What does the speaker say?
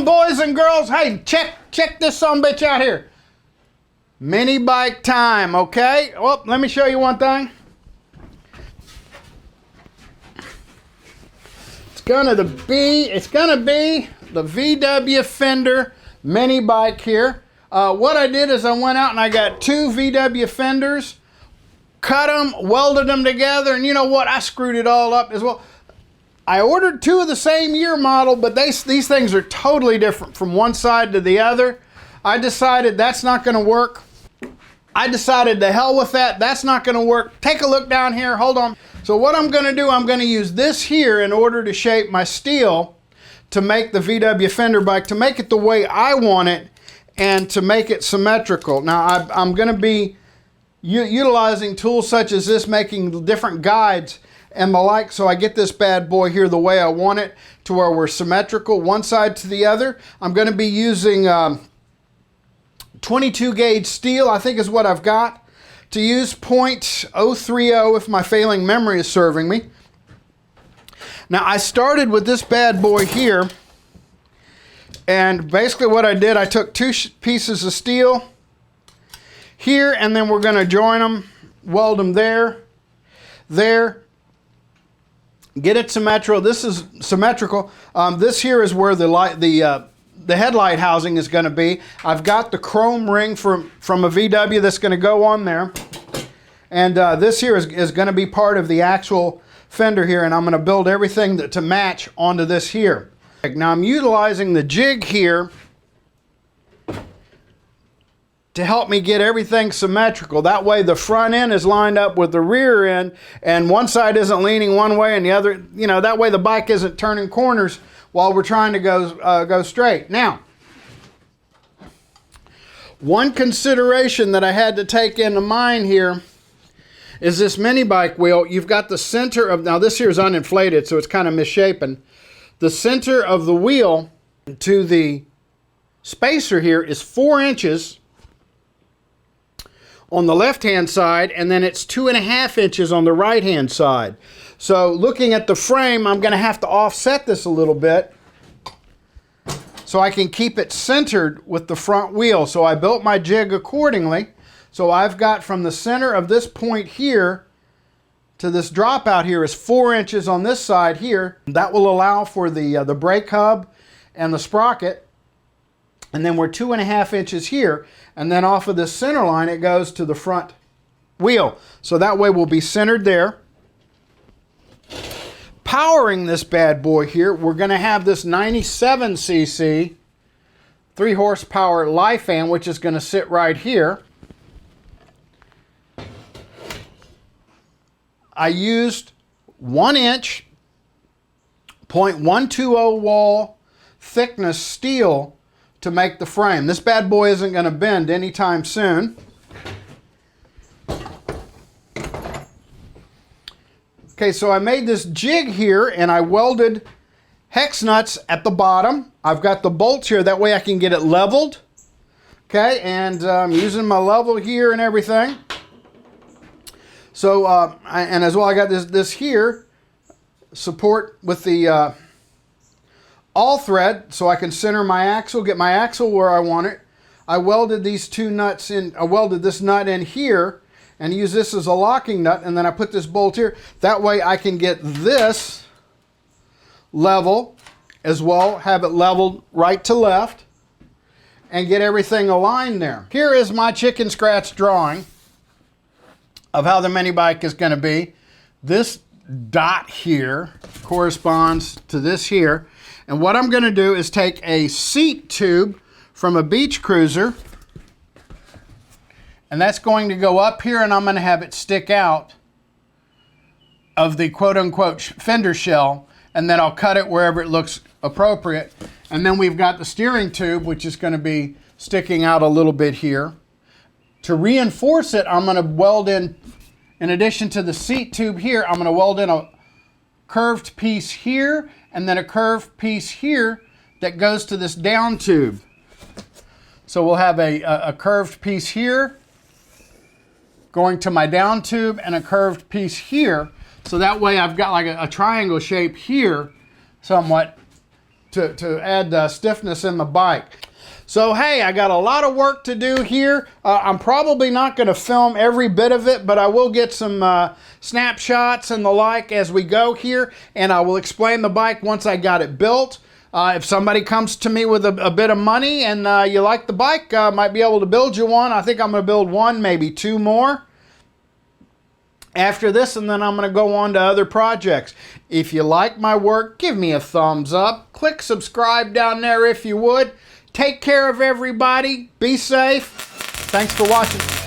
boys and girls. Hey, check this sumbitch out here. Mini bike time, okay? Well, let me show you one thing. It's gonna be the VW Fender mini bike here. What I did is I went out and I got two VW Fenders, cut them, welded them together, and you know what? I screwed it all up as well. I ordered two of the same year model, but these things are totally different from one side to the other. I decided that's not going to work. I decided to hell with that. That's not going to work. Take a look down here. Hold on. So what I'm going to do, I'm going to use this here in order to shape my steel to make the VW Fender bike, to make it the way I want it and to make it symmetrical. Now, I'm going to be utilizing tools such as this, making different guides and the like, so I get this bad boy here the way I want it, to where we're symmetrical one side to the other. I'm going to be using 22 gauge steel, I think is what I've got, to use .030 if my failing memory is serving me. Now I started with this bad boy here, and basically what I did, I took two pieces of steel here, and then we're going to join them, weld them there, get it symmetrical. This is symmetrical. This here is where the headlight housing is going to be. I've got the chrome ring from a VW that's going to go on there, and this here is going to be part of the actual fender here, and I'm going to build everything to match onto this here. Now I'm utilizing the jig here to help me get everything symmetrical. That way the front end is lined up with the rear end, and one side isn't leaning one way and the other, you know, that way the bike isn't turning corners while we're trying to go straight. Now, one consideration that I had to take into mind here is this mini bike wheel. You've got the center of, now this here is uninflated, so it's kind of misshapen. The center of the wheel to the spacer here is 4 inches on the left-hand side, and then it's 2.5 inches on the right-hand side. So looking at the frame, I'm going to have to offset this a little bit so I can keep it centered with the front wheel. So I built my jig accordingly. So I've got from the center of this point here to this dropout here is 4 inches on this side here. That will allow for the brake hub and the sprocket. And then we're 2.5 inches here, and then off of this center line it goes to the front wheel. So that way we'll be centered there. Powering this bad boy here, we're going to have this 97cc 3 horsepower live fan, which is going to sit right here. I used 1 inch .120 wall thickness steel to make the frame. This bad boy isn't going to bend anytime soon. Okay, so I made this jig here and I welded hex nuts at the bottom. I've got the bolts here, that way I can get it leveled. Okay, and I'm using my level here and everything. So, and as well I got this here, support with the all thread, so I can center my axle, get my axle where I want it. I welded these two nuts in, I welded this nut in here and use this as a locking nut, and then I put this bolt here. That way I can get this level as well, have it leveled right to left, and get everything aligned there. Here is my chicken scratch drawing of how the mini bike is going to be. This dot here corresponds to this here. And what I'm going to do is take a seat tube from a beach cruiser, and that's going to go up here, and I'm going to have it stick out of the quote-unquote fender shell, and then I'll cut it wherever it looks appropriate. And then we've got the steering tube, which is going to be sticking out a little bit here. To reinforce it, I'm going to weld in addition to the seat tube here, I'm going to weld in a curved piece here, and then a curved piece here that goes to this down tube. So we'll have a curved piece here going to my down tube, and a curved piece here. So that way I've got like a triangle shape here somewhat to add stiffness in the bike. So hey, I got a lot of work to do here. I'm probably not going to film every bit of it, but I will get some snapshots and the like as we go here, and I will explain the bike once I got it built. If somebody comes to me with a bit of money and you like the bike, I might be able to build you one. I think I'm going to build one, maybe two more after this, and then I'm going to go on to other projects. If you like my work, give me a thumbs up. Click subscribe down there if you would. Take care of everybody. Be safe. Thanks for watching.